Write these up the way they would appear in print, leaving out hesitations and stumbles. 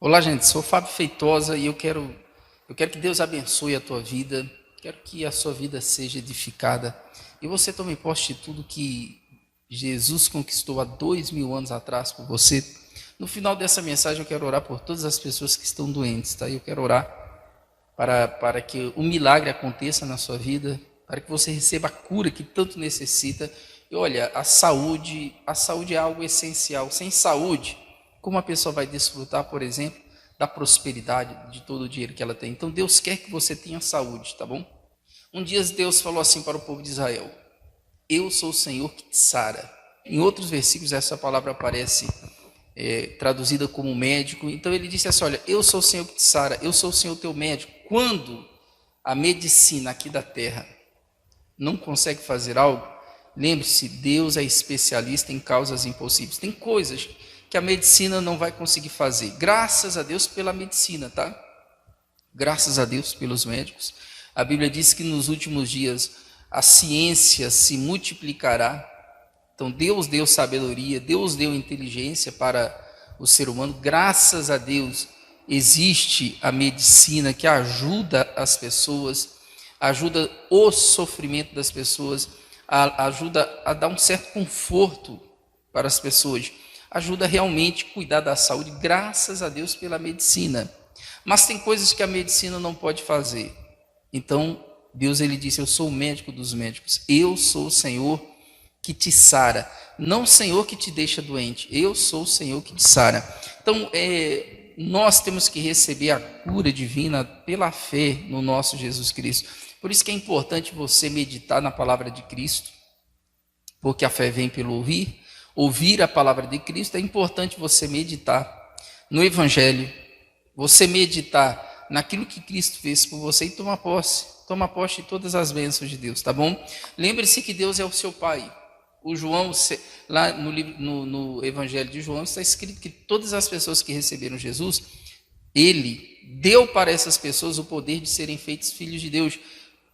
Olá, gente. Sou o Fábio Feitosa e eu quero que Deus abençoe a tua vida. Quero que a sua vida seja edificada e você tome posse de tudo que Jesus conquistou há 2000 anos atrás por você. No final dessa mensagem eu quero orar por todas as pessoas que estão doentes, tá? Eu quero orar para que o milagre aconteça na sua vida, para que você receba a cura que tanto necessita. E olha, a saúde é algo essencial. Sem saúde, como a pessoa vai desfrutar, por exemplo, da prosperidade, de todo o dinheiro que ela tem? Então Deus quer que você tenha saúde, tá bom? Um dia Deus falou assim para o povo de Israel: eu sou o Senhor que te sara. Em outros versículos essa palavra aparece traduzida como médico. Então ele disse assim: olha, eu sou o Senhor que te sara, eu sou o Senhor teu médico. Quando a medicina aqui da terra não consegue fazer algo, lembre-se, Deus é especialista em causas impossíveis. Tem coisas que a medicina não vai conseguir fazer. Graças a Deus pela medicina, tá? Graças a Deus pelos médicos. A Bíblia diz que nos últimos dias a ciência se multiplicará. Então Deus deu sabedoria, Deus deu inteligência para o ser humano. Graças a Deus existe a medicina que ajuda as pessoas, ajuda o sofrimento das pessoas, ajuda a dar um certo conforto para as pessoas, ajuda realmente a cuidar da saúde, graças a Deus pela medicina. Mas tem coisas que a medicina não pode fazer. Então Deus, ele disse: eu sou o médico dos médicos, eu sou o Senhor que te sara, não o Senhor que te deixa doente, eu sou o Senhor que te sara. Então nós temos que receber a cura divina pela fé no nosso Jesus Cristo. Por isso que é importante você meditar na palavra de Cristo, porque a fé vem pelo ouvir a palavra de Cristo. É importante você meditar no Evangelho, você meditar naquilo que Cristo fez por você e toma posse de todas as bênçãos de Deus, tá bom? Lembre-se que Deus é o seu Pai. O João, lá no Evangelho de João, está escrito que todas as pessoas que receberam Jesus, ele deu para essas pessoas o poder de serem feitos filhos de Deus.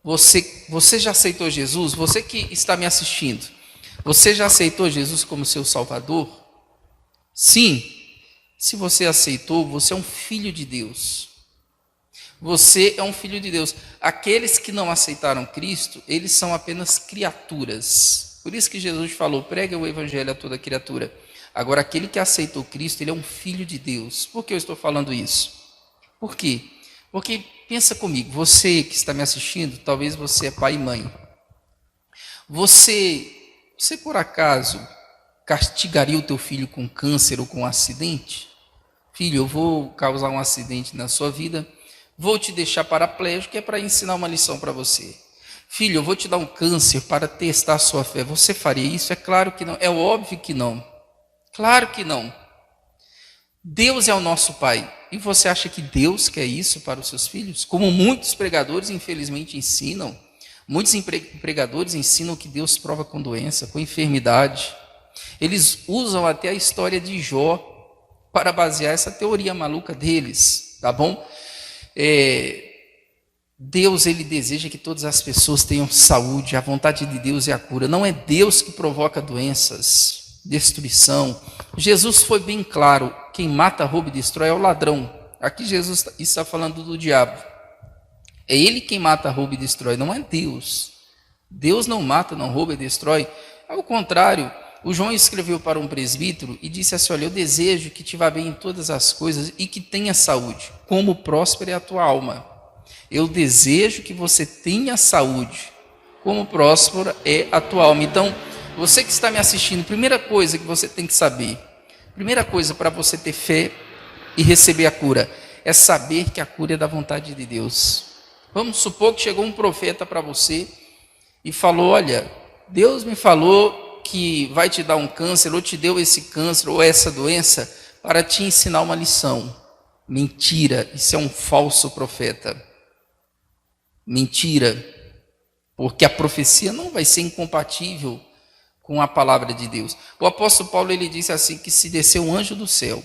Você já aceitou Jesus? Você que está me assistindo, você já aceitou Jesus como seu Salvador? Sim. Se você aceitou, você é um filho de Deus. Você é um filho de Deus. Aqueles que não aceitaram Cristo, eles são apenas criaturas. Por isso que Jesus falou: pregue o evangelho a toda criatura. Agora, aquele que aceitou Cristo, ele é um filho de Deus. Por que eu estou falando isso? Por quê? Porque, pensa comigo, você que está me assistindo, talvez você é pai e mãe. Você por acaso castigaria o teu filho com câncer ou com um acidente? Filho, eu vou causar um acidente na sua vida, vou te deixar paraplégico, que é para ensinar uma lição para você. Filho, eu vou te dar um câncer para testar a sua fé. Você faria isso? É claro que não. É óbvio que não. Claro que não. Deus é o nosso Pai. E você acha que Deus quer isso para os seus filhos? Como muitos pregadores, infelizmente, ensinam. Muitos pregadores ensinam que Deus prova com doença, com enfermidade. Eles usam até a história de Jó para basear essa teoria maluca deles, tá bom? Deus, ele deseja que todas as pessoas tenham saúde. A vontade de Deus é a cura. Não é Deus que provoca doenças, destruição. Jesus foi bem claro: quem mata, rouba e destrói é o ladrão. Aqui Jesus está falando do diabo. É ele quem mata, rouba e destrói, não é Deus. Deus não mata, não rouba e destrói. Ao contrário, o João escreveu para um presbítero e disse assim: olha, eu desejo que te vá bem em todas as coisas e que tenha saúde, como próspera é a tua alma. Eu desejo que você tenha saúde, como próspera é a tua alma. Então, você que está me assistindo, primeira coisa que você tem que saber, primeira coisa para você ter fé e receber a cura, é saber que a cura é da vontade de Deus. Vamos supor que chegou um profeta para você e falou: olha, Deus me falou que vai te dar um câncer, ou te deu esse câncer ou essa doença para te ensinar uma lição. Mentira, isso é um falso profeta. Mentira, porque a profecia não vai ser incompatível com a palavra de Deus. O apóstolo Paulo, ele disse assim, que se descer um anjo do céu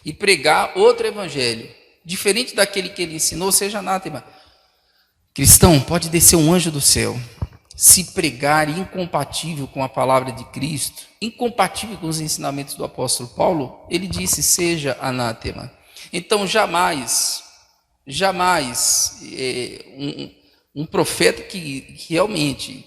e pregar outro evangelho, diferente daquele que ele ensinou, seja anátema. Cristão, pode descer um anjo do céu, se pregar incompatível com a palavra de Cristo, incompatível com os ensinamentos do apóstolo Paulo, ele disse: seja anátema. Então, jamais um profeta que realmente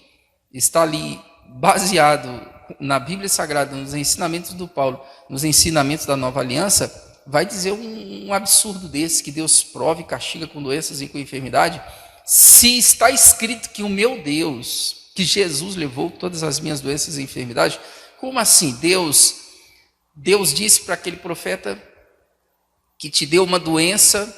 está ali baseado na Bíblia Sagrada, nos ensinamentos do Paulo, nos ensinamentos da Nova Aliança, vai dizer um absurdo desse, que Deus prova e castiga com doenças e com enfermidade, se está escrito que o meu Deus, que Jesus levou todas as minhas doenças e enfermidades. Como assim? Deus disse para aquele profeta que te deu uma doença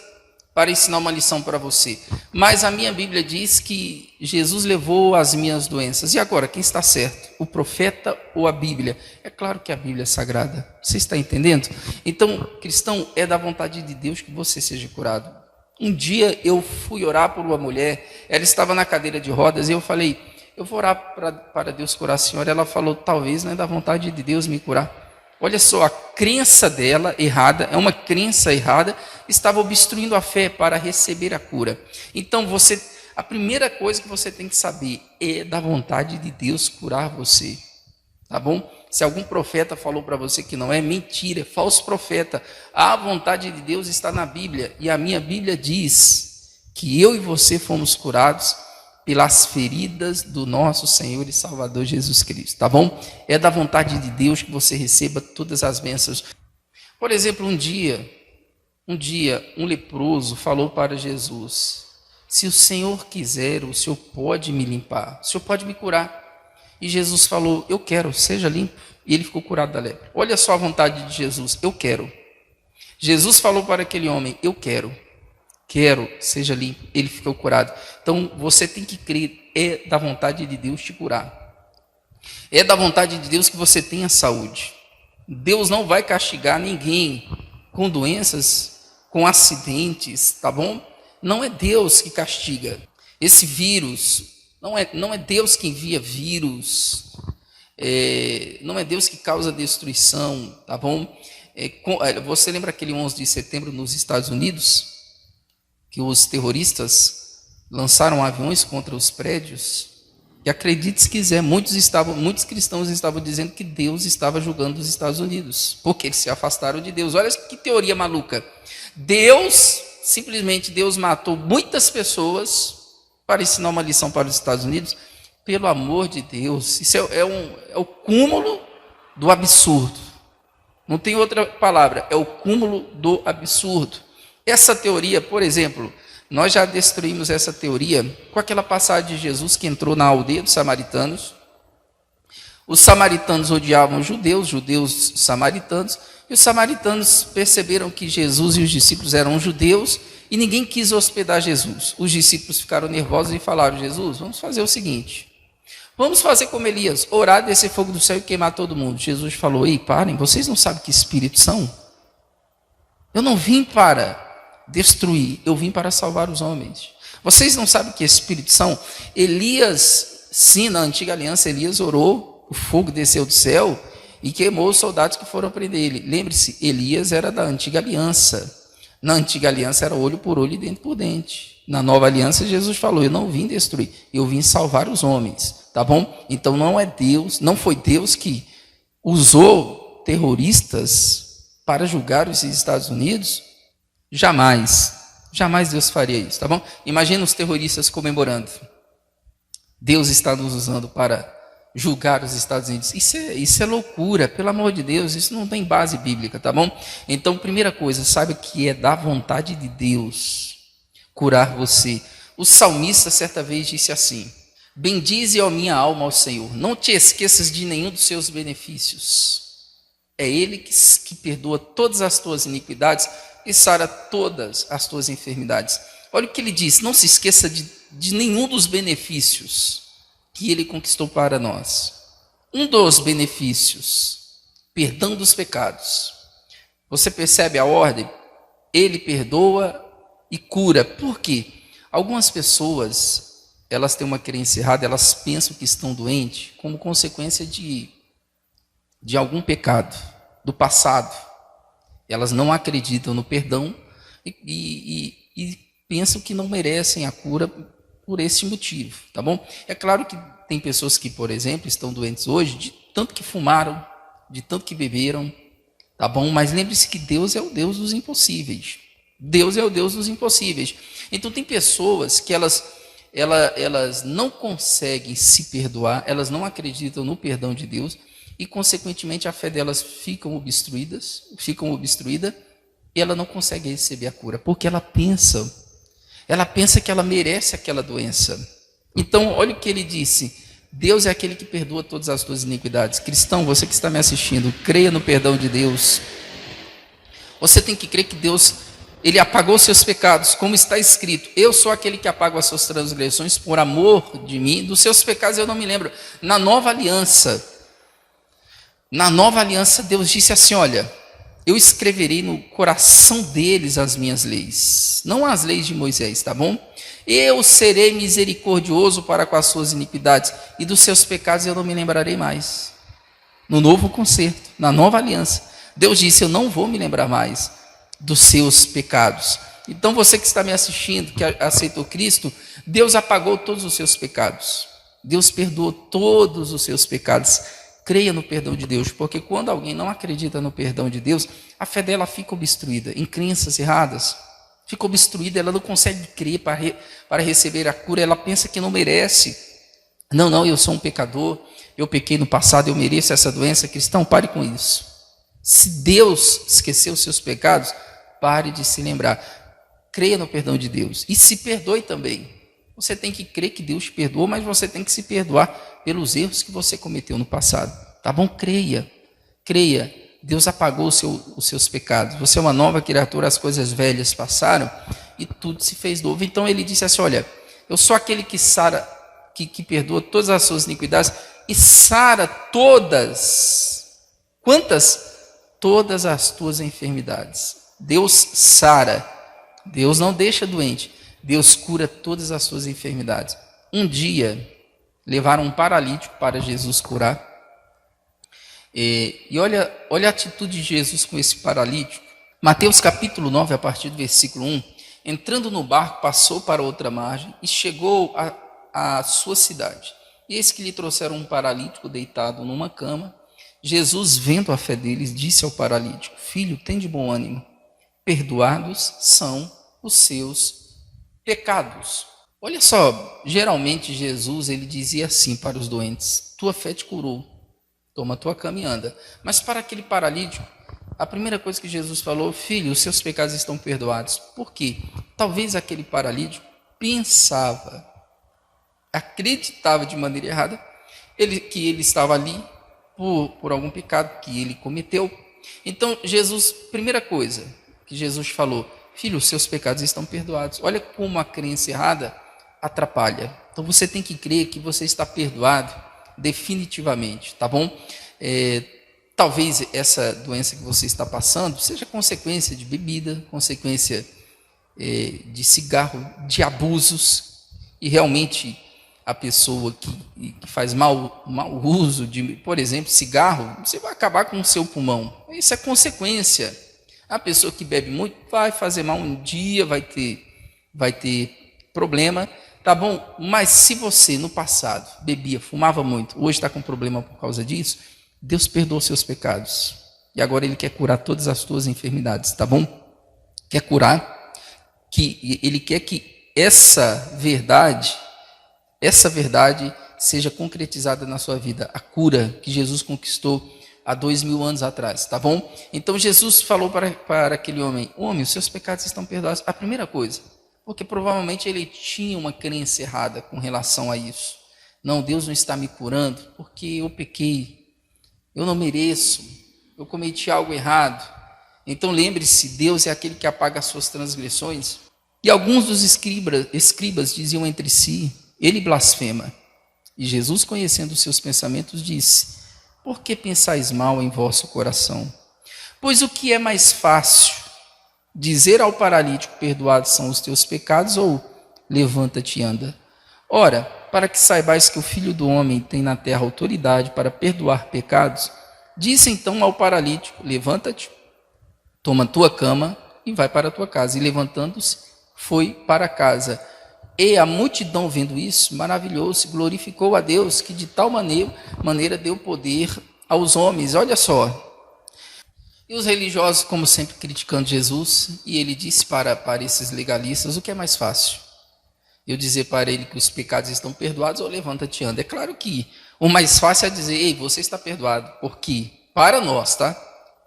para ensinar uma lição para você. Mas a minha Bíblia diz que Jesus levou as minhas doenças. E agora, quem está certo? O profeta ou a Bíblia? É claro que a Bíblia é sagrada. Você está entendendo? Então, cristão, é da vontade de Deus que você seja curado. Um dia eu fui orar por uma mulher, ela estava na cadeira de rodas, e eu falei, eu vou orar para Deus curar a senhora. Ela falou, talvez não é da vontade de Deus me curar. Olha só, a crença dela errada, é uma crença errada, estava obstruindo a fé para receber a cura. Então, a primeira coisa que você tem que saber é da vontade de Deus curar você. Tá bom? Se algum profeta falou para você que não é, mentira, é falso profeta. A vontade de Deus está na Bíblia, e a minha Bíblia diz que eu e você fomos curados pelas feridas do nosso Senhor e Salvador Jesus Cristo, tá bom? É da vontade de Deus que você receba todas as bênçãos. Por exemplo, um dia, um leproso falou para Jesus, se o Senhor quiser, o Senhor pode me limpar, o Senhor pode me curar. E Jesus falou, eu quero, seja limpo. E ele ficou curado da lepra. Olha só a vontade de Jesus, eu quero. Jesus falou para aquele homem, eu quero, seja limpo. Ele ficou curado. Então, você tem que crer, é da vontade de Deus te curar. É da vontade de Deus que você tenha saúde. Deus não vai castigar ninguém com doenças, com acidentes, tá bom? Não é Deus que castiga. Esse vírus, não é Deus que envia vírus, não é Deus que causa destruição, tá bom? Você lembra aquele 11 de setembro nos Estados Unidos, que os terroristas lançaram aviões contra os prédios? E acredite se quiser, muitos cristãos estavam dizendo que Deus estava julgando os Estados Unidos, porque eles se afastaram de Deus. Olha que teoria maluca. Simplesmente Deus matou muitas pessoas para ensinar uma lição para os Estados Unidos. Pelo amor de Deus, isso é o cúmulo do absurdo. Não tem outra palavra, é o cúmulo do absurdo. Essa teoria, por exemplo, nós já destruímos essa teoria com aquela passagem de Jesus que entrou na aldeia dos samaritanos. Os samaritanos odiavam os judeus samaritanos, e os samaritanos perceberam que Jesus e os discípulos eram judeus, e ninguém quis hospedar Jesus. Os discípulos ficaram nervosos e falaram, Jesus, vamos fazer o seguinte, vamos fazer como Elias, orar, descer fogo do céu e queimar todo mundo. Jesus falou, ei, parem, vocês não sabem que espíritos são? Eu não vim para destruir, eu vim para salvar os homens. Vocês não sabem que espíritos são? Elias, sim, na antiga aliança, Elias orou, o fogo desceu do céu e queimou os soldados que foram prender ele. Lembre-se, Elias era da antiga aliança. Na antiga aliança era olho por olho e dente por dente. Na nova aliança, Jesus falou, eu não vim destruir, eu vim salvar os homens, tá bom? Então não foi Deus que usou terroristas para julgar os Estados Unidos. Jamais Deus faria isso, tá bom? Imagina os terroristas comemorando. Deus está nos usando para julgar os Estados Unidos. Isso é loucura, pelo amor de Deus, isso não tem base bíblica, tá bom? Então, primeira coisa, saiba que é da vontade de Deus curar você. O salmista certa vez disse assim, bendize, ó minha alma, ao Senhor, não te esqueças de nenhum dos seus benefícios. É Ele que perdoa todas as tuas iniquidades e sara todas as tuas enfermidades. Olha o que ele diz, não se esqueça de nenhum dos benefícios que Ele conquistou para nós. Um dos benefícios, perdão dos pecados. Você percebe a ordem? Ele perdoa e cura. Por quê? Algumas pessoas, elas têm uma crença errada, elas pensam que estão doentes como consequência de algum pecado do passado. Elas não acreditam no perdão e pensam que não merecem a cura por esse motivo, tá bom? É claro que tem pessoas que, por exemplo, estão doentes hoje de tanto que fumaram, de tanto que beberam, tá bom? Mas lembre-se que Deus é o Deus dos impossíveis. Deus é o Deus dos impossíveis. Então tem pessoas que elas não conseguem se perdoar, elas não acreditam no perdão de Deus e, consequentemente, a fé delas fica obstruída e ela não consegue receber a cura, porque ela pensa que ela merece aquela doença. Então, olha o que ele disse: Deus é aquele que perdoa todas as tuas iniquidades. Cristão, você que está me assistindo, creia no perdão de Deus. Você tem que crer que Deus, Ele apagou seus pecados, como está escrito: eu sou aquele que apago as suas transgressões por amor de mim, dos seus pecados eu não me lembro. Na nova aliança, Deus disse assim: olha, eu escreverei no coração deles as minhas leis, não as leis de Moisés, tá bom? Eu serei misericordioso para com as suas iniquidades, e dos seus pecados eu não me lembrarei mais. No novo concerto, na nova aliança, Deus disse: eu não vou me lembrar mais dos seus pecados. Então você que está me assistindo, que aceitou Cristo, Deus apagou todos os seus pecados. Deus perdoou todos os seus pecados. Creia no perdão de Deus, porque quando alguém não acredita no perdão de Deus, a fé dela fica obstruída em crenças erradas. Fica obstruída, ela não consegue crer para receber a cura, ela pensa que não merece. Não, eu sou um pecador, eu pequei no passado, eu mereço essa doença. Cristão, pare com isso. Se Deus esqueceu os seus pecados, pare de se lembrar. Creia no perdão de Deus e se perdoe também. Você tem que crer que Deus te perdoou, mas você tem que se perdoar pelos erros que você cometeu no passado. Tá bom? Creia. Deus apagou os seus pecados. Você é uma nova criatura, as coisas velhas passaram e tudo se fez novo. Então ele disse assim: olha, eu sou aquele que sara, que perdoa todas as suas iniquidades e sara todas. Quantas? Todas as tuas enfermidades. Deus sara. Deus não deixa doente. Deus cura todas as suas enfermidades. Um dia, levaram um paralítico para Jesus curar. E olha a atitude de Jesus com esse paralítico. Mateus capítulo 9, a partir do versículo 1. Entrando no barco, passou para outra margem e chegou à sua cidade. E eis que lhe trouxeram um paralítico deitado numa cama. Jesus, vendo a fé deles, disse ao paralítico: filho, tem de bom ânimo, perdoados são os seus pecados. Olha só, geralmente Jesus ele dizia assim para os doentes: tua fé te curou, toma tua cama e anda. Mas para aquele paralítico, a primeira coisa que Jesus falou: filho, os seus pecados estão perdoados. Por quê? Talvez aquele paralítico acreditava de maneira errada, que ele estava ali por algum pecado que ele cometeu. Então Jesus, primeira coisa que Jesus falou: filho, os seus pecados estão perdoados. Olha como a crença errada atrapalha. Então você tem que crer que você está perdoado definitivamente, tá bom? Talvez essa doença que você está passando seja consequência de bebida, consequência de cigarro, de abusos, e realmente a pessoa que faz mau uso de, por exemplo, cigarro, você vai acabar com o seu pulmão. Isso é consequência. A pessoa que bebe muito vai fazer mal um dia, vai ter problema, tá bom? Mas se você no passado bebia, fumava muito, hoje está com problema por causa disso, Deus perdoa os seus pecados. E agora Ele quer curar todas as tuas enfermidades, tá bom? Quer curar, Ele quer que essa verdade seja concretizada na sua vida. A cura que Jesus conquistou há 2000 anos atrás, tá bom? Então Jesus falou para aquele homem: homem, os seus pecados estão perdoados. A primeira coisa, porque provavelmente ele tinha uma crença errada com relação a isso. Não, Deus não está me curando porque eu pequei, eu não mereço, eu cometi algo errado. Então lembre-se, Deus é aquele que apaga as suas transgressões. E alguns dos escribas diziam entre si: ele blasfema. E Jesus, conhecendo os seus pensamentos, disse: por que pensais mal em vosso coração? Pois o que é mais fácil, dizer ao paralítico: perdoados são os teus pecados, ou levanta-te e anda? Ora, para que saibais que o Filho do Homem tem na terra autoridade para perdoar pecados, disse então ao paralítico: levanta-te, toma tua cama e vai para a tua casa. E levantando-se, foi para casa. E a multidão, vendo isso, maravilhou-se, glorificou a Deus, que de tal maneira deu poder aos homens. Olha só, E os religiosos, como sempre, criticando Jesus, e ele disse para esses legalistas: o que é mais fácil? Eu dizer para ele que os pecados estão perdoados ou levanta-te e anda? É claro que o mais fácil é dizer: ei, você está perdoado, porque para nós, tá?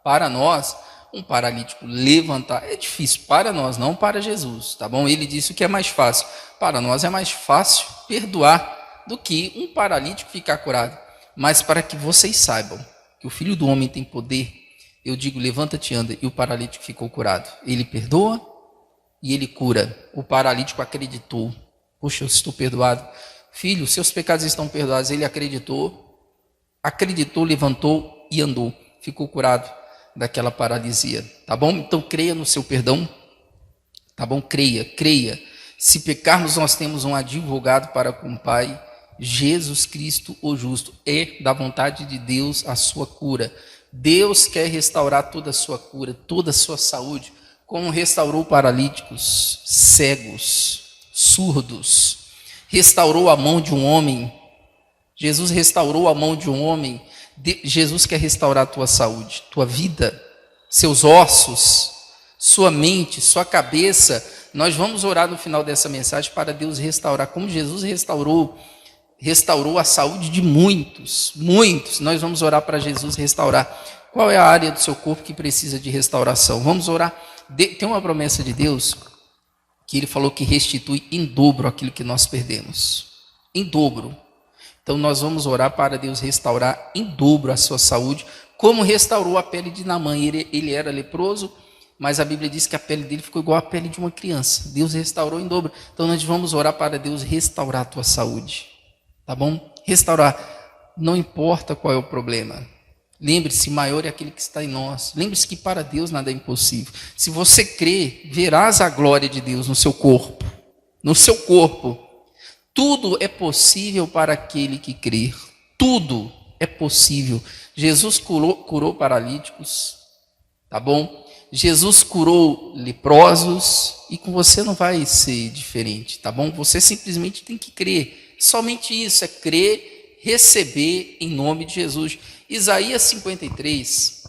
Para nós, um paralítico levantar é difícil, para nós, não para Jesus, tá bom? Ele disse o que é mais fácil. Para nós é mais fácil perdoar do que um paralítico ficar curado. Mas para que vocês saibam que o Filho do Homem tem poder, eu digo: levanta-te e anda, e o paralítico ficou curado. Ele perdoa e ele cura. O paralítico acreditou: puxa, eu estou perdoado. Filho, seus pecados estão perdoados. Ele acreditou, levantou e andou. Ficou curado daquela paralisia, tá bom? Então creia no seu perdão, tá bom? Creia. Se pecarmos, nós temos um advogado para com o Pai, Jesus Cristo o justo. É da vontade de Deus a sua cura. Deus quer restaurar toda a sua cura, toda a sua saúde, como restaurou paralíticos, cegos, surdos, restaurou a mão de um homem. Jesus restaurou a mão de um homem. Jesus quer restaurar a tua saúde, tua vida, seus ossos, sua mente, sua cabeça. Nós vamos orar no final dessa mensagem para Deus restaurar, como Jesus restaurou a saúde de muitos. Nós vamos orar para Jesus restaurar. Qual é a área do seu corpo que precisa de restauração? Vamos orar. Tem uma promessa de Deus que Ele falou que restitui em dobro aquilo que nós perdemos. Em dobro. Então nós vamos orar para Deus restaurar em dobro a sua saúde, como restaurou a pele de Naamã. Ele era leproso, mas a Bíblia diz que a pele dele ficou igual à pele de uma criança. Deus restaurou em dobro. Então nós vamos orar para Deus restaurar a tua saúde. Tá bom? Restaurar. Não importa qual é o problema. Lembre-se, maior é aquele que está em nós. Lembre-se que para Deus nada é impossível. Se você crê, verás a glória de Deus no seu corpo. No seu corpo. Tudo é possível para aquele que crer. Tudo é possível. Jesus curou paralíticos, tá bom? Jesus curou leprosos, e com você não vai ser diferente, tá bom? Você simplesmente tem que crer. Somente isso, é crer, receber em nome de Jesus. Isaías 53,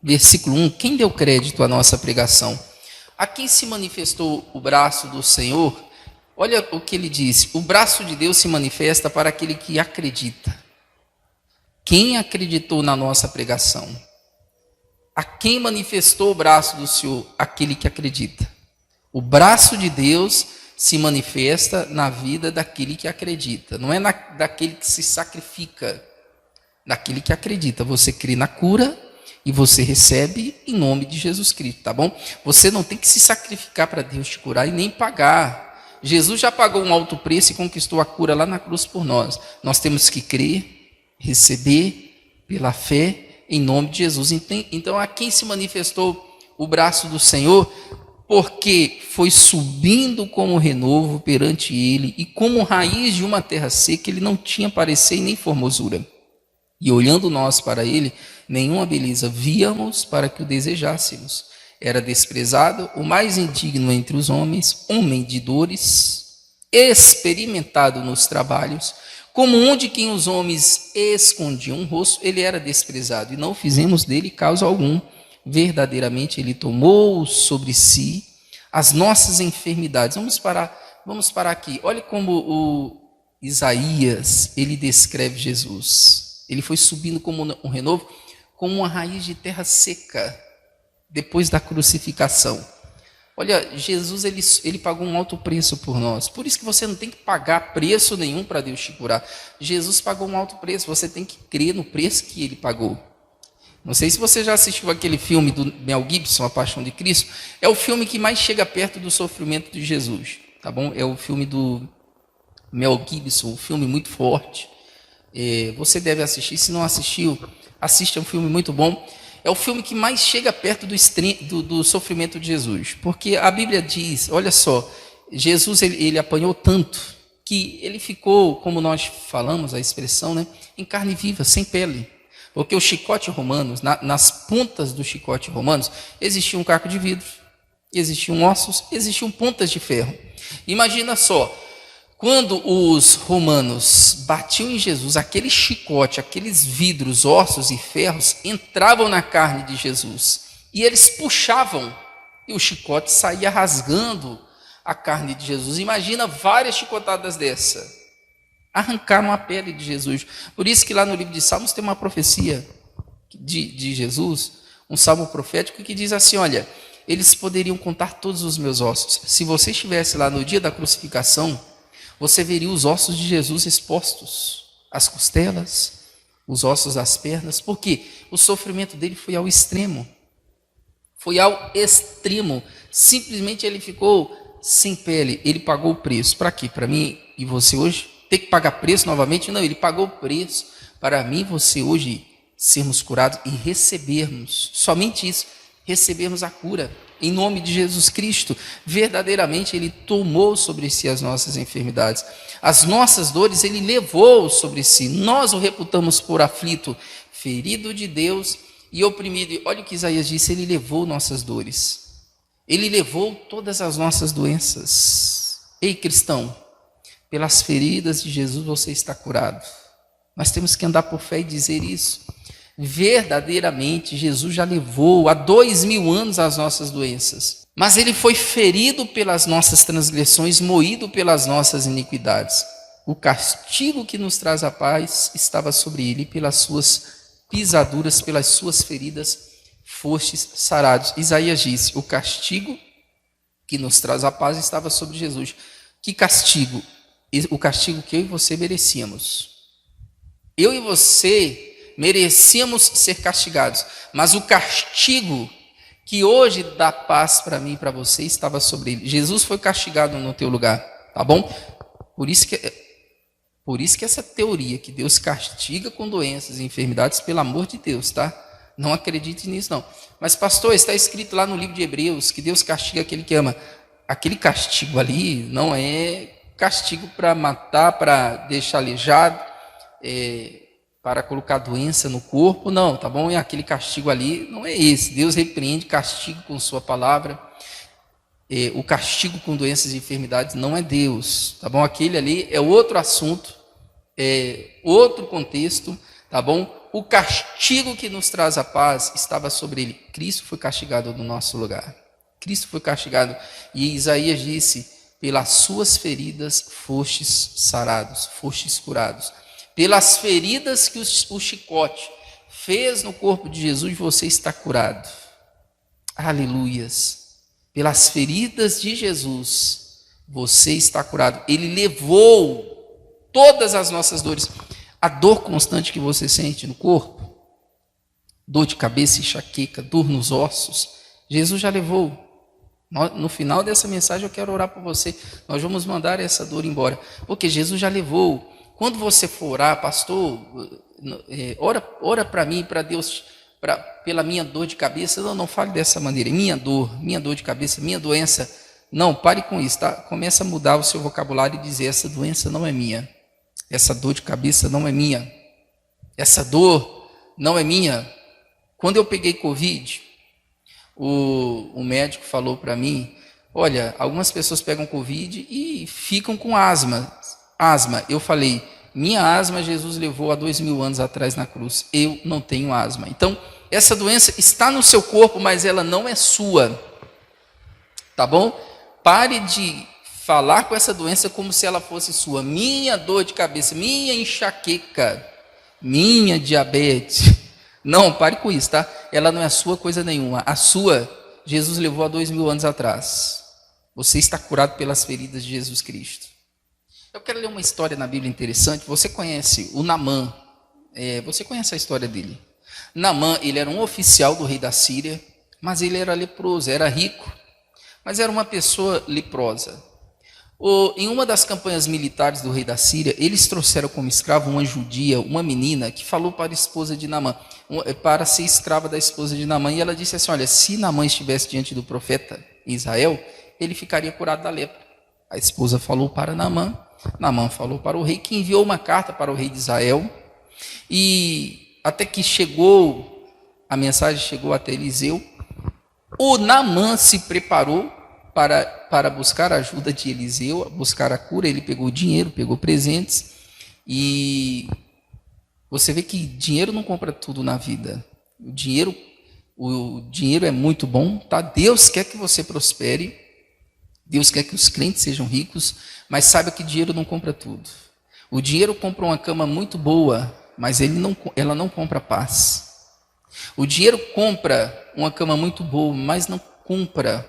versículo 1. Quem deu crédito à nossa pregação? A quem se manifestou o braço do Senhor? Olha o que ele disse: o braço de Deus se manifesta para aquele que acredita. Quem acreditou na nossa pregação? A quem manifestou o braço do Senhor? Aquele que acredita. O braço de Deus se manifesta na vida daquele que acredita. Não é daquele que se sacrifica, daquele que acredita. Você crê na cura e você recebe em nome de Jesus Cristo, tá bom? Você não tem que se sacrificar para Deus te curar e nem pagar. Jesus já pagou um alto preço e conquistou a cura lá na cruz por nós. Nós temos que crer, receber pela fé em nome de Jesus. Então, a quem se manifestou o braço do Senhor? Porque foi subindo como renovo perante ele, e como raiz de uma terra seca, ele não tinha parecer nem formosura. E olhando nós para ele, nenhuma beleza víamos para que o desejássemos. Era desprezado, o mais indigno entre os homens, homem de dores, experimentado nos trabalhos, como um de quem os homens escondiam o rosto. Ele era desprezado, e não fizemos dele causa algum. Verdadeiramente ele tomou sobre si as nossas enfermidades. Vamos parar aqui. Olha como o Isaías, ele descreve Jesus. Ele foi subindo como um renovo, como uma raiz de terra seca, depois da crucificação. Olha, Jesus ele pagou um alto preço por nós. Por isso que você não tem que pagar preço nenhum para Deus te curar. Jesus pagou um alto preço, você tem que crer no preço que ele pagou. Não sei se você já assistiu aquele filme do Mel Gibson, A Paixão de Cristo. É o filme que mais chega perto do sofrimento de Jesus, tá bom? É o filme do Mel Gibson, um filme muito forte. Você deve assistir. Se não assistiu, assista, é um filme muito bom. É o filme que mais chega perto do sofrimento de Jesus. Porque a Bíblia diz, olha só, Jesus ele apanhou tanto que ele ficou, como nós falamos, a expressão, né, em carne viva, sem pele. Porque o chicote romano, nas pontas do chicote romano, existia um caco de vidro, existiam ossos, existiam pontas de ferro. Imagina só, quando os romanos batiam em Jesus, aquele chicote, aqueles vidros, ossos e ferros entravam na carne de Jesus. e eles puxavam, e o chicote saía rasgando a carne de Jesus. Imagina várias chicotadas dessa. Arrancaram a pele de Jesus. Por isso que lá no livro de Salmos tem uma profecia de Jesus, um salmo profético que diz assim, olha, eles poderiam contar todos os meus ossos. Se você estivesse lá no dia da crucificação, você veria os ossos de Jesus expostos, as costelas, os ossos das pernas, porque o sofrimento dele foi ao extremo. Foi ao extremo. Simplesmente ele ficou sem pele. Ele pagou o preço. Para quê? Para mim e você hoje ter que pagar preço novamente? Não, ele pagou o preço para mim e você hoje sermos curados e recebermos, somente isso, recebermos a cura. Em nome de Jesus Cristo, verdadeiramente ele tomou sobre si as nossas enfermidades. As nossas dores ele levou sobre si. Nós o reputamos por aflito, ferido de Deus e oprimido. E olha o que Isaías disse, ele levou nossas dores. Ele levou todas as nossas doenças. Ei, cristão, pelas feridas de Jesus você está curado. Nós temos que andar por fé e dizer isso. Verdadeiramente, Jesus já levou há 2000 anos as nossas doenças. Mas ele foi ferido pelas nossas transgressões, moído pelas nossas iniquidades. O castigo que nos traz a paz estava sobre ele, e pelas suas pisaduras, pelas suas feridas, fostes sarados. Isaías disse, o castigo que nos traz a paz estava sobre Jesus. Que castigo? O castigo que eu e você merecíamos. Eu e você merecíamos ser castigados, mas o castigo que hoje dá paz para mim e para você estava sobre ele. Jesus foi castigado no teu lugar, tá bom? Por isso que essa teoria que Deus castiga com doenças e enfermidades, pelo amor de Deus, tá? Não acredite nisso não. Mas pastor, está escrito lá no livro de Hebreus que Deus castiga aquele que ama. Aquele castigo ali não é castigo para matar, para deixar aleijado, para colocar doença no corpo, não, tá bom? E aquele castigo ali não é esse. Deus repreende castigo com sua palavra. O castigo com doenças e enfermidades não é Deus, tá bom? Aquele ali é outro assunto, é outro contexto, tá bom? O castigo que nos traz a paz estava sobre ele. Cristo foi castigado no nosso lugar. Cristo foi castigado. E Isaías disse, pelas suas feridas fostes sarados, fostes curados. Pelas feridas que o chicote fez no corpo de Jesus, você está curado. Aleluias. Pelas feridas de Jesus, você está curado. Ele levou todas as nossas dores. A dor constante que você sente no corpo, dor de cabeça, enxaqueca, dor nos ossos, Jesus já levou. No final dessa mensagem eu quero orar por você. Nós vamos mandar essa dor embora, porque Jesus já levou. Quando você for orar, pastor, ora para mim, para Deus, pela minha dor de cabeça. Não fale dessa maneira. Minha dor de cabeça, minha doença. Não, pare com isso, tá? Comece a mudar o seu vocabulário e dizer, essa doença não é minha. Essa dor de cabeça não é minha. Essa dor não é minha. Quando eu peguei Covid, o médico falou para mim, olha, algumas pessoas pegam Covid e ficam com asma. Eu falei, minha asma Jesus levou há 2000 anos atrás na cruz. Eu não tenho asma. Então, essa doença está no seu corpo, mas ela não é sua. Tá bom? Pare de falar com essa doença como se ela fosse sua. Minha dor de cabeça, minha enxaqueca, minha diabetes. Não, pare com isso, tá? Ela não é sua coisa nenhuma. A sua, Jesus levou há 2000 anos atrás. Você está curado pelas feridas de Jesus Cristo. Eu quero ler uma história na Bíblia interessante. Você conhece o Naamã? Você conhece a história dele? Naamã, ele era um oficial do rei da Síria, mas ele era leproso, era rico, mas era uma pessoa leprosa. Em uma das campanhas militares do rei da Síria, eles trouxeram como escravo uma judia, uma menina, que falou para a esposa de Naamã, para ser escrava da esposa de Naamã, e ela disse assim, olha, se Naamã estivesse diante do profeta em Israel, ele ficaria curado da lepra. A esposa falou para Naamã, Naamã falou para o rei, que enviou uma carta para o rei de Israel, e até que a mensagem chegou até Eliseu, o Naamã se preparou para buscar a ajuda de Eliseu, buscar a cura. Ele pegou dinheiro, pegou presentes, e você vê que dinheiro não compra tudo na vida. O dinheiro O dinheiro é muito bom, tá? Deus quer que você prospere, Deus quer que os crentes sejam ricos, mas saiba que dinheiro não compra tudo. O dinheiro compra uma cama muito boa, mas ela não compra paz. O dinheiro compra uma cama muito boa, mas não compra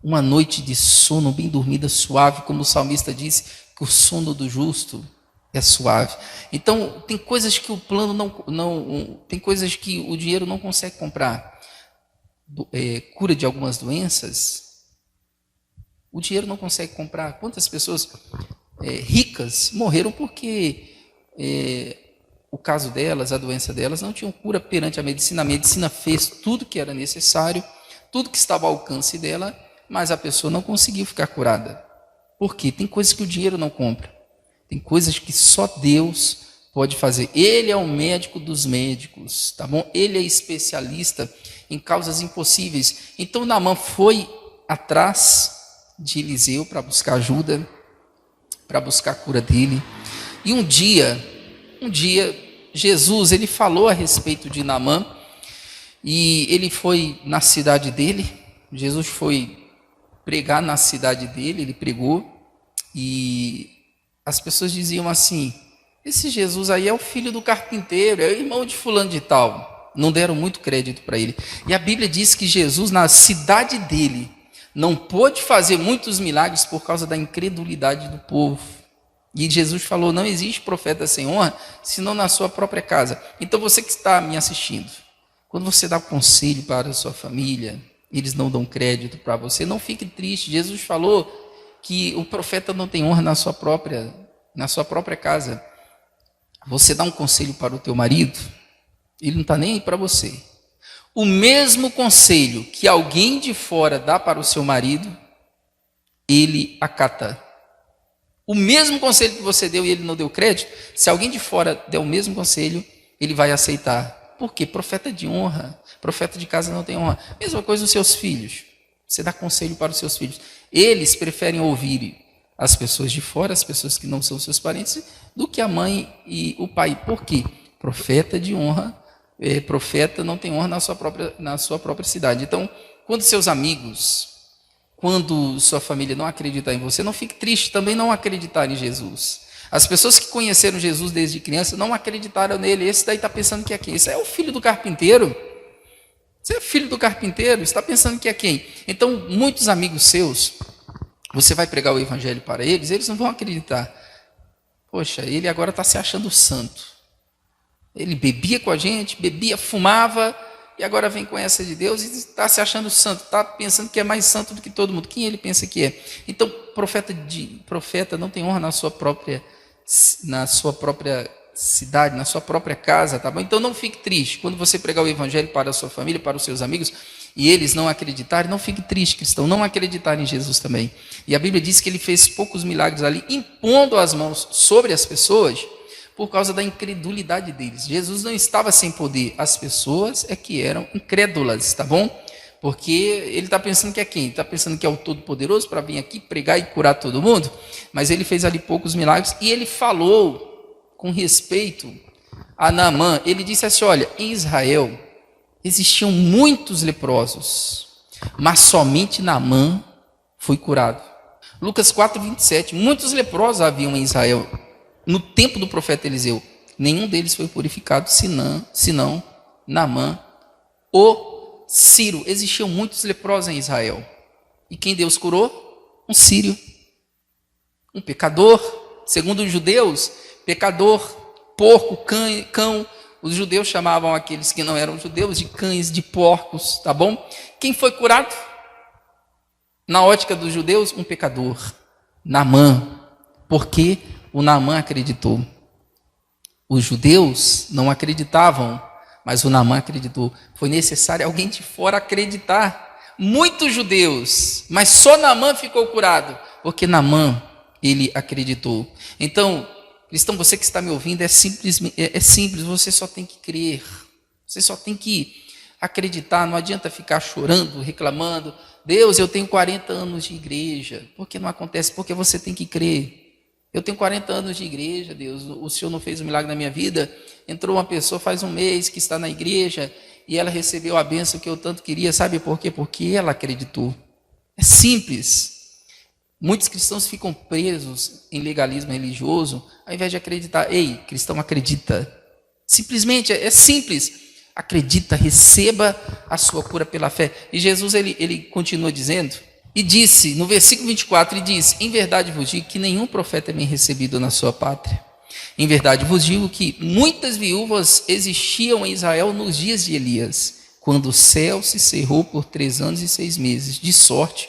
uma noite de sono bem dormida, suave, como o salmista disse, que o sono do justo é suave. Então, tem coisas que o plano tem coisas que o dinheiro não consegue comprar. Cura de algumas doenças, o dinheiro não consegue comprar. Quantas pessoas ricas morreram porque o caso delas, a doença delas, não tinham cura perante a medicina. A medicina fez tudo que era necessário, tudo que estava ao alcance dela, mas a pessoa não conseguiu ficar curada. Por quê? Tem coisas que o dinheiro não compra. Tem coisas que só Deus pode fazer. Ele é o médico dos médicos, tá bom? Ele é especialista em causas impossíveis. Então Naamã foi atrás de Eliseu para buscar ajuda, para buscar a cura dele. E um dia, Jesus, ele falou a respeito de Naamã, e ele foi na cidade dele. Jesus foi pregar na cidade dele, ele pregou, e as pessoas diziam assim: esse Jesus aí é o filho do carpinteiro, é o irmão de fulano de tal. Não deram muito crédito para ele. E a Bíblia diz que Jesus, na cidade dele, não pôde fazer muitos milagres por causa da incredulidade do povo. E Jesus falou: não existe profeta sem honra, senão na sua própria casa. Então você que está me assistindo, quando você dá conselho para a sua família, eles não dão crédito para você, não fique triste. Jesus falou que o profeta não tem honra na sua própria casa. Você dá um conselho para o teu marido, ele não está nem aí para você. O mesmo conselho que alguém de fora dá para o seu marido, ele acata. O mesmo conselho que você deu e ele não deu crédito, se alguém de fora der o mesmo conselho, ele vai aceitar. Por quê? Profeta de honra, profeta de casa não tem honra. Mesma coisa os seus filhos. Você dá conselho para os seus filhos. Eles preferem ouvir as pessoas de fora, as pessoas que não são seus parentes, do que a mãe e o pai. Por quê? Profeta de honra, profeta não tem honra na sua própria cidade. Então, quando seus amigos, quando sua família não acreditar em você, não fique triste, também não acreditar em Jesus. As pessoas que conheceram Jesus desde criança não acreditaram nele. Esse daí está pensando que é quem? Esse é o filho do carpinteiro. Você é filho do carpinteiro, está pensando que é quem? Então, muitos amigos seus, você vai pregar o evangelho para eles, eles não vão acreditar. Poxa, ele agora está se achando santo. Ele bebia com a gente, bebia, fumava, e agora vem com essa de Deus e está se achando santo, está pensando que é mais santo do que todo mundo. Quem ele pensa que é? Então, profeta não tem honra na sua própria cidade, na sua própria casa, tá bom? Então não fique triste. Quando você pregar o evangelho para a sua família, para os seus amigos, e eles não acreditarem, não fique triste, cristão, não acreditar em Jesus também. E a Bíblia diz que ele fez poucos milagres ali, impondo as mãos sobre as pessoas, por causa da incredulidade deles. Jesus não estava sem poder, as pessoas é que eram incrédulas, tá bom? Porque ele está pensando que é quem? Está pensando que é o Todo-Poderoso para vir aqui pregar e curar todo mundo? Mas ele fez ali poucos milagres, e ele falou com respeito a Naamã. Ele disse assim: olha, em Israel existiam muitos leprosos, mas somente Naamã foi curado. Lucas 4:27, muitos leprosos haviam em Israel no tempo do profeta Eliseu, nenhum deles foi purificado, senão Naamã, o sírio. Existiam muitos leprosos em Israel, e quem Deus curou? Um sírio, um pecador, segundo os judeus, pecador, porco, cão. Os judeus chamavam aqueles que não eram judeus de cães, de porcos, tá bom? Quem foi curado? Na ótica dos judeus, um pecador, Naamã. Porque o Naamã acreditou. Os judeus não acreditavam, mas o Naamã acreditou. Foi necessário alguém de fora acreditar. Muitos judeus, mas só Naamã ficou curado, porque Naamã, ele acreditou. Então, cristão, você que está me ouvindo, é simples, você só tem que crer, você só tem que acreditar. Não adianta ficar chorando, reclamando: Deus, eu tenho 40 anos de igreja, por que não acontece? Porque você tem que crer. Eu tenho 40 anos de igreja, Deus, o Senhor não fez um milagre na minha vida. Entrou uma pessoa faz um mês que está na igreja e ela recebeu a bênção que eu tanto queria. Sabe por quê? Porque ela acreditou. É simples. Muitos cristãos ficam presos em legalismo religioso ao invés de acreditar. Ei, cristão, acredita. Simplesmente, é simples. Acredita, receba a sua cura pela fé. E Jesus, ele continua dizendo, e disse, no versículo 24, ele diz, em verdade vos digo que nenhum profeta é bem recebido na sua pátria. Em verdade vos digo que muitas viúvas existiam em Israel nos dias de Elias, quando o céu se cerrou por 3 anos e 6 meses, de sorte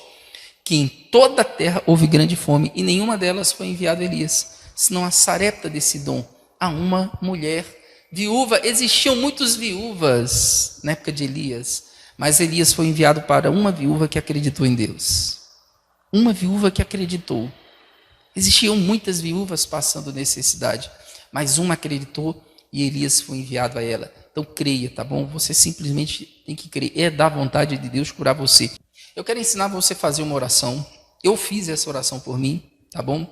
que em toda a terra houve grande fome, e nenhuma delas foi enviado Elias, senão a Sarepta de Sidom, a uma mulher viúva. Existiam muitas viúvas na época de Elias, mas Elias foi enviado para uma viúva que acreditou em Deus. Uma viúva que acreditou. Existiam muitas viúvas passando necessidade, mas uma acreditou e Elias foi enviado a ela. Então creia, tá bom? Você simplesmente tem que crer. É da vontade de Deus curar você. Eu quero ensinar você a fazer uma oração. Eu fiz essa oração por mim, tá bom?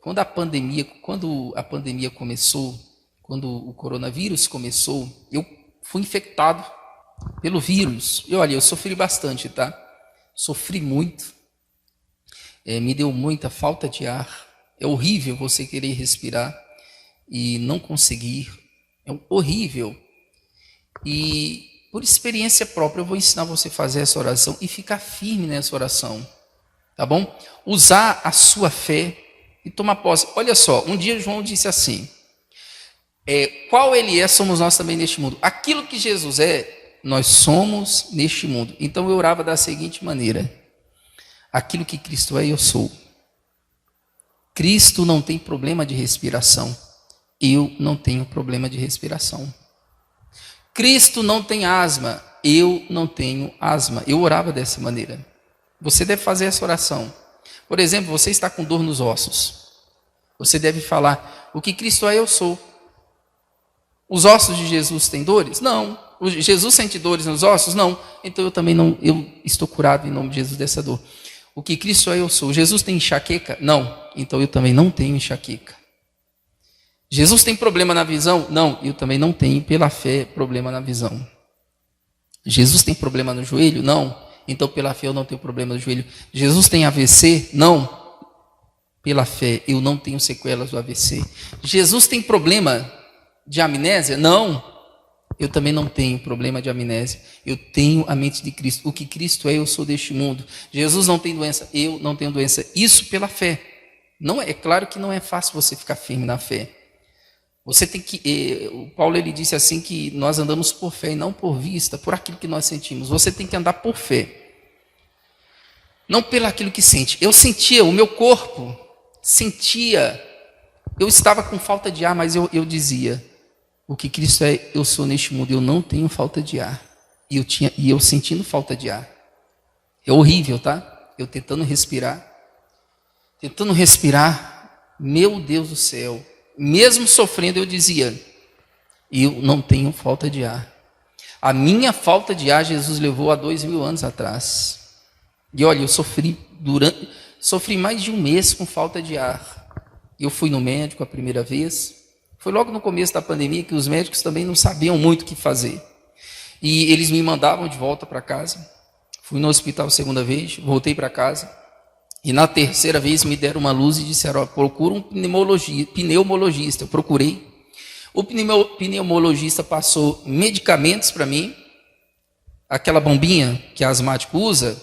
Quando a pandemia começou, quando o coronavírus começou, eu fui infectado pelo vírus. E olha, eu sofri bastante, tá? Sofri muito. Me deu muita falta de ar. É horrível você querer respirar e não conseguir. É horrível. E por experiência própria, eu vou ensinar você a fazer essa oração e ficar firme nessa oração, tá bom? Usar a sua fé e tomar posse. Olha só, um dia João disse assim, qual ele é, somos nós também neste mundo. Aquilo que Jesus é, nós somos neste mundo. Então eu orava da seguinte maneira, aquilo que Cristo é, eu sou. Cristo não tem problema de respiração, eu não tenho problema de respiração. Cristo não tem asma, eu não tenho asma. Eu orava dessa maneira. Você deve fazer essa oração. Por exemplo, você está com dor nos ossos. Você deve falar, o que Cristo é, eu sou. Os ossos de Jesus têm dores? Não. Jesus sente dores nos ossos? Não. Então eu também não, eu estou curado em nome de Jesus dessa dor. O que Cristo é, eu sou. Jesus tem enxaqueca? Não. Então eu também não tenho enxaqueca. Jesus tem problema na visão? Não, eu também não tenho, pela fé, problema na visão. Jesus tem problema no joelho? Não, então pela fé eu não tenho problema no joelho. Jesus tem AVC? Não, pela fé eu não tenho sequelas do AVC. Jesus tem problema de amnésia? Não, eu também não tenho problema de amnésia. Eu tenho a mente de Cristo. O que Cristo é, eu sou deste mundo. Jesus não tem doença? Eu não tenho doença. Isso pela fé. Não é claro que não é fácil você ficar firme na fé. Você tem que, o Paulo ele disse assim que nós andamos por fé e não por vista, por aquilo que nós sentimos. Você tem que andar por fé, não pelo aquilo que sente. Eu sentia, o meu corpo sentia, eu estava com falta de ar, mas eu dizia, o que Cristo é, eu sou neste mundo, eu não tenho falta de ar. E eu sentindo falta de ar. É horrível, tá? Eu tentando respirar, meu Deus do céu. Mesmo sofrendo, eu dizia, eu não tenho falta de ar. A minha falta de ar, Jesus levou há 2000 anos atrás. E olha, eu sofri mais de um mês com falta de ar. Eu fui no médico a primeira vez. Foi logo no começo da pandemia que os médicos também não sabiam muito o que fazer. E eles me mandavam de volta para casa. Fui no hospital a segunda vez, voltei para casa. E na terceira vez me deram uma luz e disseram, procura um pneumologista. Eu procurei. O pneumologista passou medicamentos para mim, aquela bombinha que asmático usa.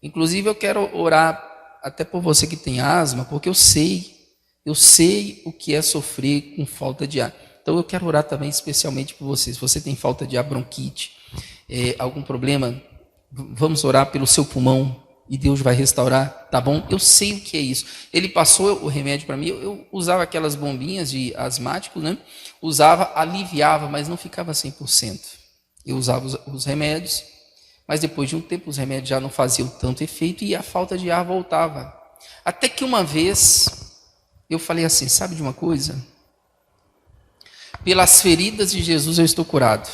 Inclusive eu quero orar até por você que tem asma, porque eu sei o que é sofrer com falta de ar. Então eu quero orar também especialmente por você. Se você tem falta de ar, bronquite, algum problema, vamos orar pelo seu pulmão. E Deus vai restaurar, tá bom? Eu sei o que é isso. Ele passou o remédio para mim, eu usava aquelas bombinhas de asmático, né? Usava, aliviava, mas não ficava 100%. Eu usava os remédios, mas depois de um tempo os remédios já não faziam tanto efeito e a falta de ar voltava. Até que uma vez eu falei assim, sabe de uma coisa? Pelas feridas de Jesus eu estou curado.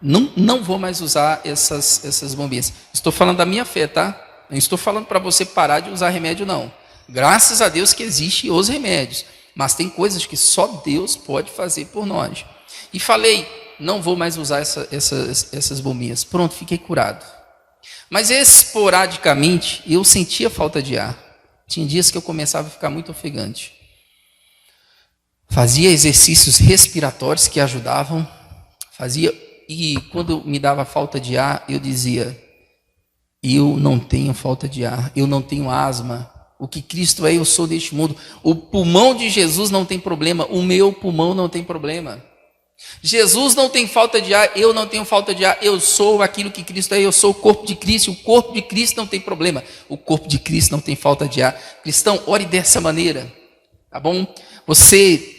Não vou mais usar essas bombinhas. Estou falando da minha fé, tá? Não estou falando para você parar de usar remédio, não. Graças a Deus que existem os remédios, mas tem coisas que só Deus pode fazer por nós. E falei, não vou mais usar essas bombinhas. Pronto, fiquei curado. Mas esporadicamente eu sentia falta de ar. Tinha dias que eu começava a ficar muito ofegante. Fazia exercícios respiratórios que ajudavam. E quando me dava falta de ar, eu dizia, eu não tenho falta de ar, eu não tenho asma. O que Cristo é, eu sou deste mundo. O pulmão de Jesus não tem problema, o meu pulmão não tem problema. Jesus não tem falta de ar, eu não tenho falta de ar, eu sou aquilo que Cristo é, eu sou o corpo de Cristo, e o corpo de Cristo não tem problema, o corpo de Cristo não tem falta de ar. Cristão, ore dessa maneira, tá bom? Você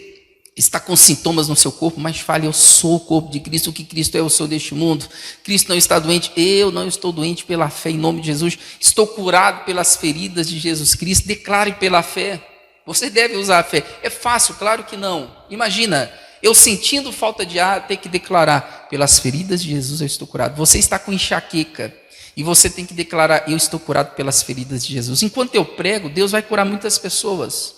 está com sintomas no seu corpo, mas fale, eu sou o corpo de Cristo, o que Cristo é, eu sou deste mundo. Cristo não está doente, eu não estou doente pela fé em nome de Jesus, estou curado pelas feridas de Jesus Cristo. Declare pela fé, você deve usar a fé. É fácil? Claro que não. Imagina, eu sentindo falta de ar, ter que declarar, pelas feridas de Jesus eu estou curado. Você está com enxaqueca, e você tem que declarar, eu estou curado pelas feridas de Jesus. Enquanto eu prego, Deus vai curar muitas pessoas.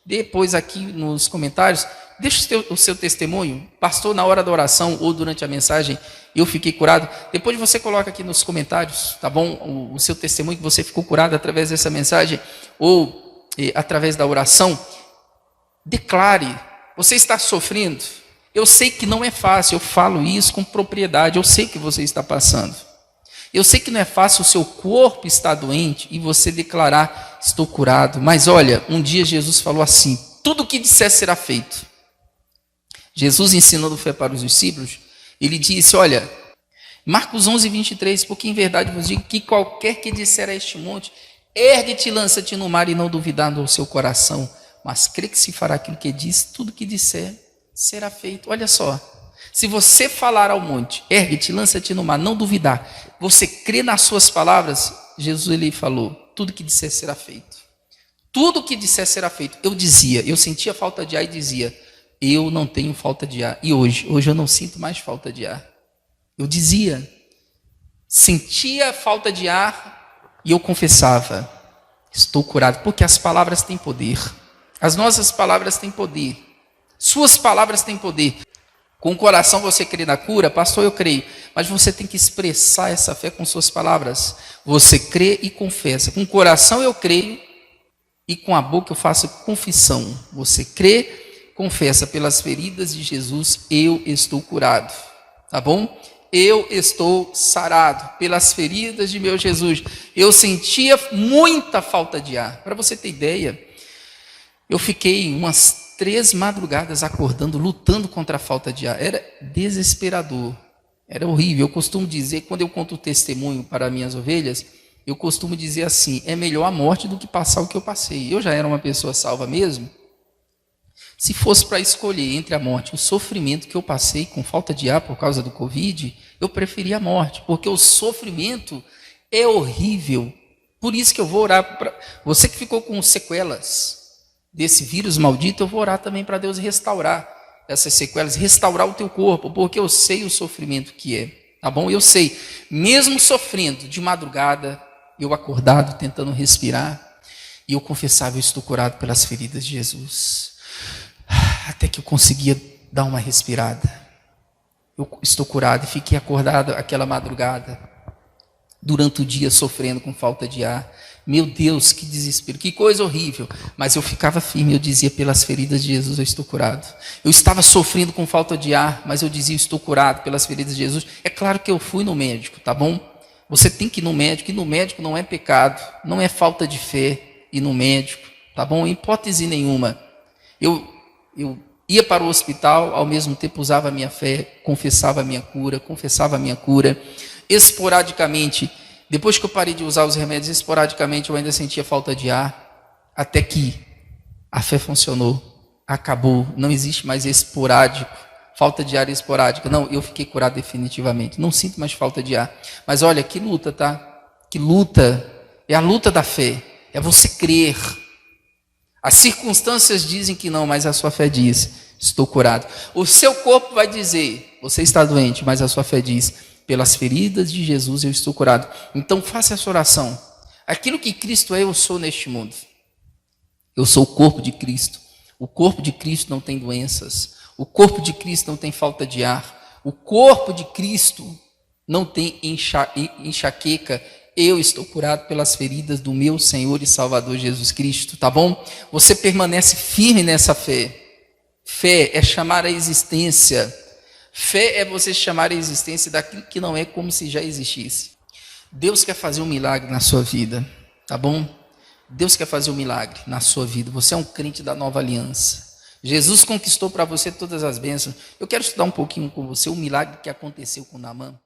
Depois aqui nos comentários, deixa o seu testemunho. Pastor, na hora da oração ou durante a mensagem, eu fiquei curado. Depois você coloca aqui nos comentários, tá bom? O seu testemunho que você ficou curado através dessa mensagem ou através da oração. Declare, você está sofrendo? Eu sei que não é fácil, eu falo isso com propriedade, eu sei que você está passando. Eu sei que não é fácil, o seu corpo está doente e você declarar, estou curado. Mas olha, um dia Jesus falou assim, tudo o que disser será feito. Jesus ensinando fé para os discípulos, ele disse, olha, Marcos 11, 23, porque em verdade vos digo que qualquer que disser a este monte, ergue-te e lança-te no mar e não duvidar no seu coração, mas crê que se fará aquilo que diz, tudo que disser será feito. Olha só, se você falar ao monte, ergue-te, lança-te no mar, não duvidar, você crê nas suas palavras, Jesus ele falou, tudo que disser será feito. Tudo que disser será feito. Eu dizia, eu sentia falta de ar e dizia, eu não tenho falta de ar. E hoje eu não sinto mais falta de ar. Eu dizia, sentia falta de ar e eu confessava, estou curado, porque as palavras têm poder. As nossas palavras têm poder. Suas palavras têm poder. Com o coração você crê na cura, pastor, eu creio, mas você tem que expressar essa fé com suas palavras. Você crê e confessa. Com o coração eu creio e com a boca eu faço confissão. Você crê, confessa, pelas feridas de Jesus eu estou curado, tá bom? Eu estou sarado pelas feridas de meu Jesus. Eu sentia muita falta de ar. Para você ter ideia, eu fiquei umas 3 madrugadas acordando, lutando contra a falta de ar. Era desesperador, era horrível. Eu costumo dizer, quando eu conto o testemunho para minhas ovelhas, eu costumo dizer assim, é melhor a morte do que passar o que eu passei. Eu já era uma pessoa salva mesmo. Se fosse para escolher entre a morte e o sofrimento que eu passei com falta de ar por causa do Covid, eu preferia a morte, porque o sofrimento é horrível. Por isso que eu vou orar para você que ficou com sequelas desse vírus maldito, eu vou orar também para Deus restaurar essas sequelas, restaurar o teu corpo, porque eu sei o sofrimento que é, tá bom? Eu sei, mesmo sofrendo de madrugada, eu acordado, tentando respirar, e eu confessava, eu estou curado pelas feridas de Jesus, até que eu conseguia dar uma respirada, eu estou curado, e fiquei acordado aquela madrugada, durante o dia sofrendo com falta de ar. Meu Deus, que desespero, que coisa horrível. Mas eu ficava firme, eu dizia, pelas feridas de Jesus eu estou curado. Eu estava sofrendo com falta de ar, mas eu dizia, estou curado pelas feridas de Jesus. É claro que eu fui no médico, tá bom? Você tem que ir no médico, e no médico não é pecado, não é falta de fé ir no médico, tá bom? Em hipótese nenhuma. Eu ia para o hospital, ao mesmo tempo usava a minha fé, confessava a minha cura, esporadicamente. Depois que eu parei de usar os remédios, esporadicamente eu ainda sentia falta de ar, até que a fé funcionou, acabou, não existe mais esporádico, falta de ar esporádica, não, eu fiquei curado definitivamente, não sinto mais falta de ar. Mas olha, que luta, tá? Que luta, é a luta da fé, é você crer. As circunstâncias dizem que não, mas a sua fé diz, estou curado. O seu corpo vai dizer, você está doente, mas a sua fé diz, pelas feridas de Jesus eu estou curado. Então faça essa oração. Aquilo que Cristo é, eu sou neste mundo. Eu sou o corpo de Cristo. O corpo de Cristo não tem doenças. O corpo de Cristo não tem falta de ar. O corpo de Cristo não tem enxaqueca. Eu estou curado pelas feridas do meu Senhor e Salvador Jesus Cristo, tá bom? Você permanece firme nessa fé. Fé é chamar a existência. Fé é você chamar a existência daquilo que não é como se já existisse. Deus quer fazer um milagre na sua vida, tá bom? Deus quer fazer um milagre na sua vida. Você é um crente da nova aliança. Jesus conquistou para você todas as bênçãos. Eu quero estudar um pouquinho com você o milagre que aconteceu com Naamã.